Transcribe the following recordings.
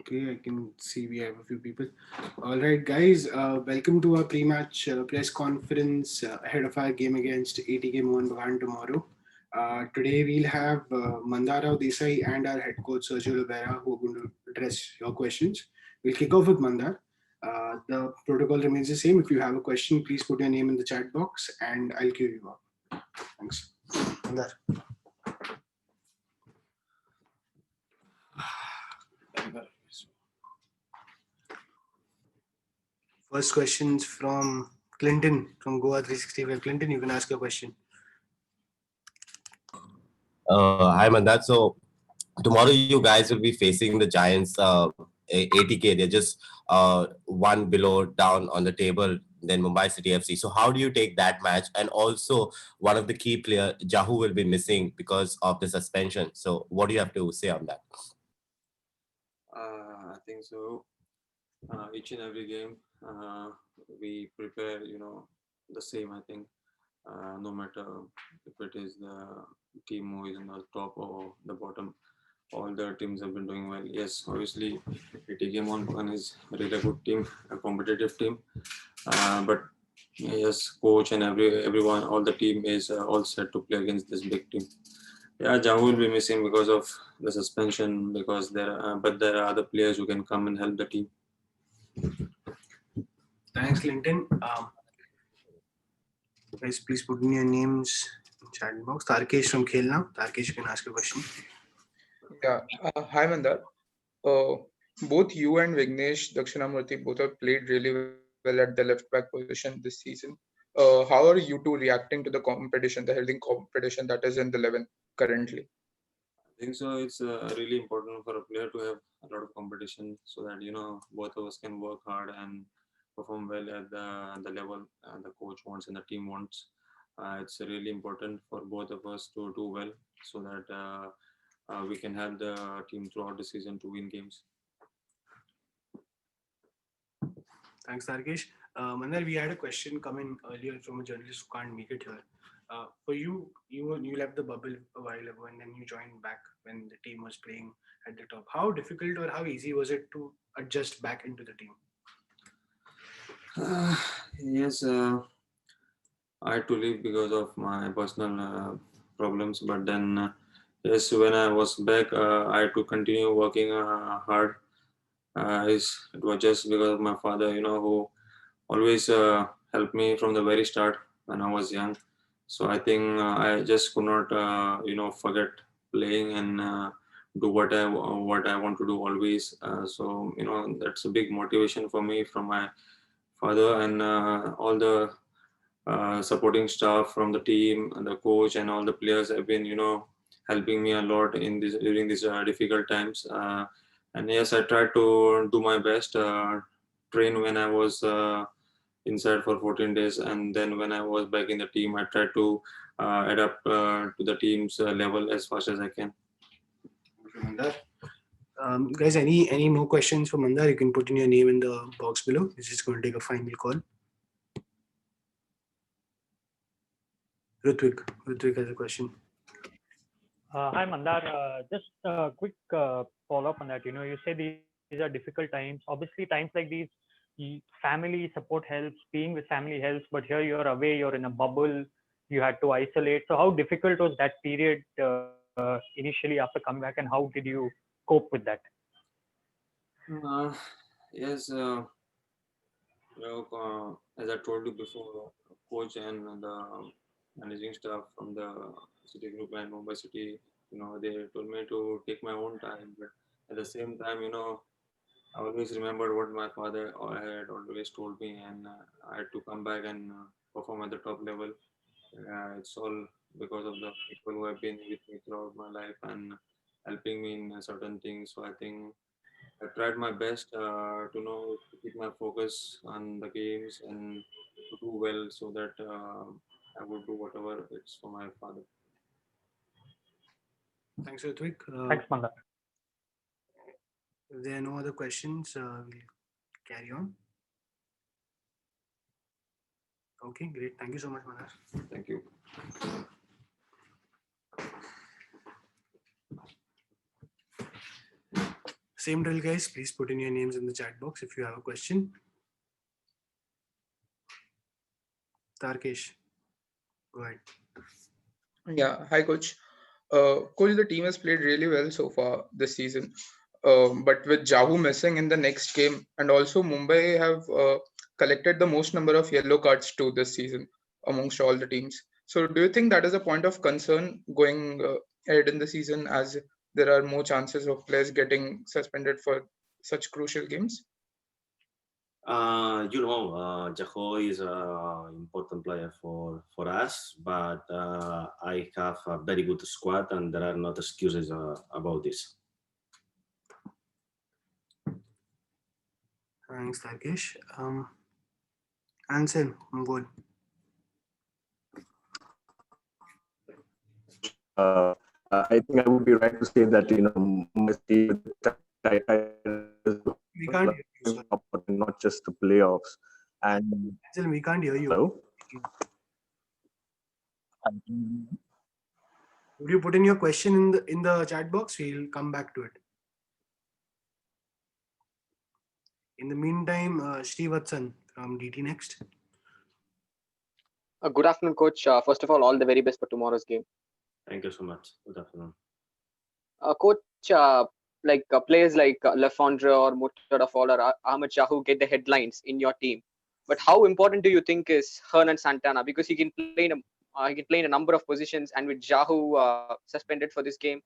Okay, I can see we have a few people. All right, guys, welcome to our pre-match press conference ahead of our game against ATK Mohun Bagan tomorrow. Today we'll have Mandar Rao Dessai and our head coach Sergio Lobera who are going to address your questions. We'll kick off with Mandar. The protocol remains the same. If you have a question, please put your name in the chat box and I'll queue you up. Thanks. Mandar. First questions from Clinton from Goa 365. Clinton, you can ask your question. Hi, Mandar. So tomorrow you guys will be facing the Giants, ATK. They're just one below down on the table than Mumbai City FC. So how do you take that match? And also one of the key player, Jahu, will be missing because of the suspension. So what do you have to say on that? I think so. Each and every game, we prepare, the same. I think, no matter if it is the team who is in the top or the bottom, all the teams have been doing well. Yes, obviously, ATK Mohun Bagan is a really good team, a competitive team. But yes, coach and everyone, all the team is all set to play against this big team. Yeah, Jahu will be missing because of the suspension. Because but there are other players who can come and help the team. Thanks, Clinton. Guys, please put in your names in chat box. Tarkesh from Khel now. Tarkesh, you can ask a question. Yeah. Hi, Mandar. Both you and Vignesh Dakshinamurthy both have played really well at the left back position this season. How are you two reacting to the competition, the healthy competition that is in the 11 currently? I think so. It's really important for a player to have a lot of competition so that both of us can work hard and perform well at the level the coach wants and the team wants. It's really important for both of us to do well so that we can help the team throughout the season to win games. Thanks, Tarkesh. Mandar, we had a question come in earlier from a journalist who can't make it here. For you left the bubble a while ago and then you joined back when the team was playing at the top. How difficult or how easy was it to adjust back into the team? Yes, I had to leave because of my personal problems. But then, yes, when I was back, I had to continue working hard. It was just because of my father, who always helped me from the very start when I was young. So I think I just could not, forget playing and do what I want to do always. So that's a big motivation for me from my father and all the supporting staff from the team and the coach and all the players have been, helping me a lot in this during these difficult times. And yes, I tried to do my best, train when I was inside for 14 days. And then when I was back in the team, I tried to adapt to the team's level as fast as I can. Mandar. Guys, any more questions for Mandar? You can put in your name in the box below. This is going to take a final call. Ritwik has a question. Hi, Mandar. Just a quick follow-up on that. You say these are difficult times. Obviously, times like these, family support helps, being with family helps, but here you're away, you're in a bubble, you had to isolate. So how difficult was that period initially after coming back, and how did you cope with that? Yes, as I told you before, coach and the managing staff from the City Group and Mumbai City, they told me to take my own time. But at the same time, I always remembered what my father had always told me, and I had to come back and perform at the top level. It's all because of the people who have been with me throughout my life and helping me in certain things. So I think I tried my best to keep my focus on the games and to do well so that I would do whatever it's for my father. Thanks, Ritwik. Thanks, Mandar. If there are no other questions, we'll carry on. Okay, great. Thank you so much, Mandar. Thank you. Same drill, guys. Please put in your names in the chat box if you have a question. Tarkesh, go ahead. Yeah, hi coach. Coach, the team has played really well so far this season. But with Jahu missing in the next game, and also Mumbai have collected the most number of yellow cards too this season amongst all the teams. So, do you think that is a point of concern going ahead in the season, as there are more chances of players getting suspended for such crucial games? Jaho is an important player for us, but I have a very good squad, and there are not excuses about this. Thanks, Tarkesh. Anselm, I'm good. I think I would be right to say that Mumbai City We can't hear you, sir. not just the playoffs. And Anselm, we can't hear you. hello. Would you put in your question in the chat box? We'll come back to it. In the meantime, Srivatsan from DT Next. Good afternoon, coach. First of all the very best for tomorrow's game. Thank you so much. Good afternoon. Coach, players like Lefondre or Murtada Fall or Ahmed Jahu get the headlines in your team. But how important do you think is Hernan Santana? Because he can play in a number of positions, and with Jahu suspended for this game,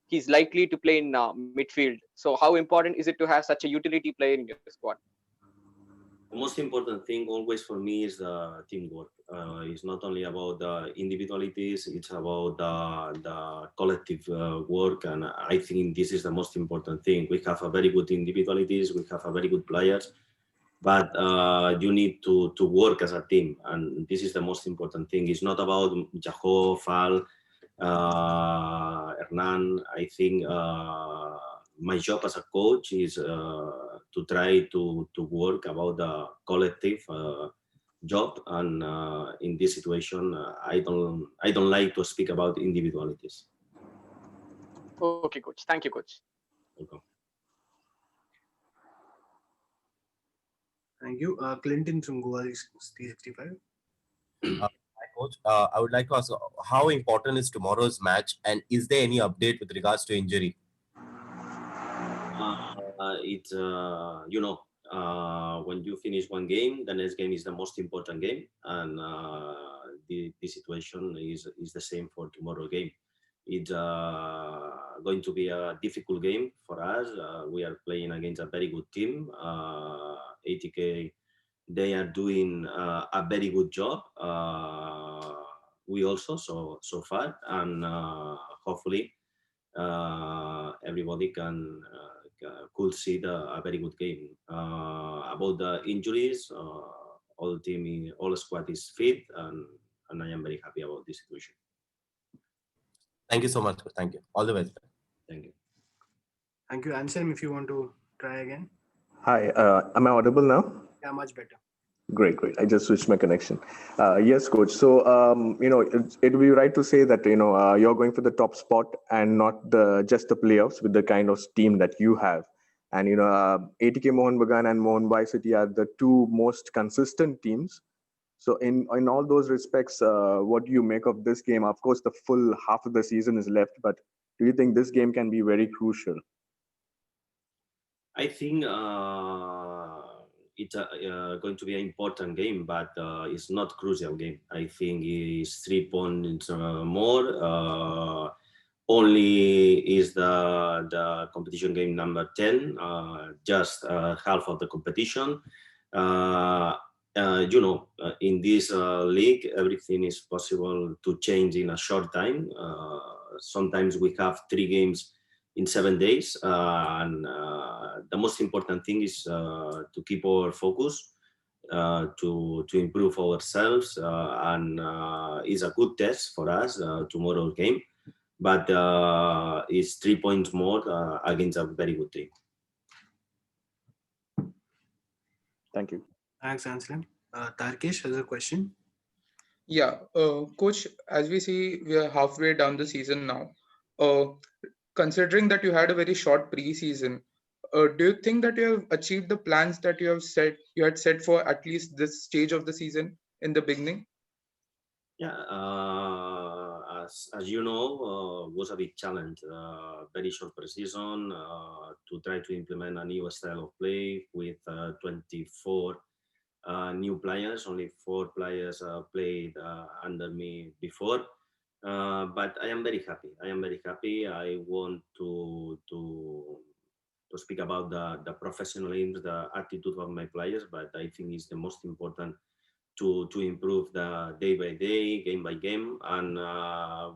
he's likely to play in midfield. So how important is it to have such a utility player in your squad? The most important thing always for me is the teamwork. It's not only about the individualities, it's about the collective work. And I think this is the most important thing. We have a very good individualities, we have a very good players, but you need to work as a team. And this is the most important thing. It's not about Jaho, Fal, Hernan. I think my job as a coach is to try to work about the collective job, and in this situation, I don't like to speak about individualities. Okay, coach. Thank you, coach. Welcome. Thank you. Clinton from Goa 365. Hi, coach. I would like to ask, how important is tomorrow's match, and is there any update with regards to injury? It's when you finish one game, the next game is the most important game, and the situation is the same for tomorrow game. It's going to be a difficult game for us. We are playing against a very good team. ATK, they are doing a very good job. We also so far, and hopefully everybody could see a very good game. About the injuries, all the squad is fit, and I am very happy about this situation. Thank you so much. Thank you. All the best. Thank you. Thank you. Anselm, if you want to try again. Hi, am I audible now? Yeah, much better. Great. I just switched my connection. Yes, coach. So, it would be right to say that, you're going for the top spot and not just the playoffs with the kind of team that you have. And, ATK Mohun Bagan and Mumbai City are the two most consistent teams. So in all those respects, what do you make of this game? Of course, the full half of the season is left, but do you think this game can be very crucial? I think it's going to be an important game, but it's not crucial game. I think it's 3 points more. Only is the competition game number 10, just half of the competition. In this league, everything is possible to change in a short time. Sometimes we have 3 games in 7 days, and the most important thing is to keep our focus, to improve ourselves, and it's a good test for us tomorrow's game, but it's 3 points more against a very good team. Thank you. Thanks, Anselm. Tarkesh has a question. Yeah, coach, as we see, we are halfway down the season now. Considering that you had a very short pre-season, do you think that you have achieved the plans that you had set for at least this stage of the season in the beginning? Yeah, as you know, was a big challenge. Very short preseason to try to implement a new style of play with 24 new players. Only 4 players played under me before. But I am very happy. I want to speak about the professionalism, the attitude of my players, but I think it's the most important to improve the day by day, game by game, and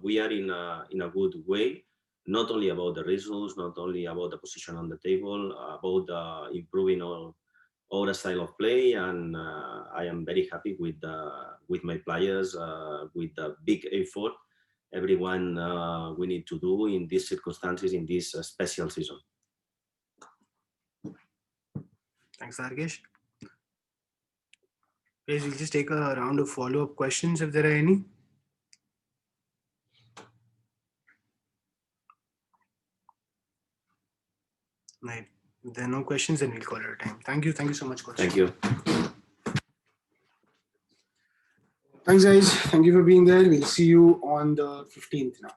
we are in a good way. Not only about the results, not only about the position on the table, about improving our style of play, and I am very happy with my players, with the big effort everyone we need to do in these circumstances in this special season. Thanks, Dargesh. Guys, we'll just take a round of follow-up questions if there are any. Right. If there are no questions, then we'll call it a time. Thank you. Thank you so much, Coach. Thank you. Thanks, guys. Thank you for being there. We'll see you on the 15th now.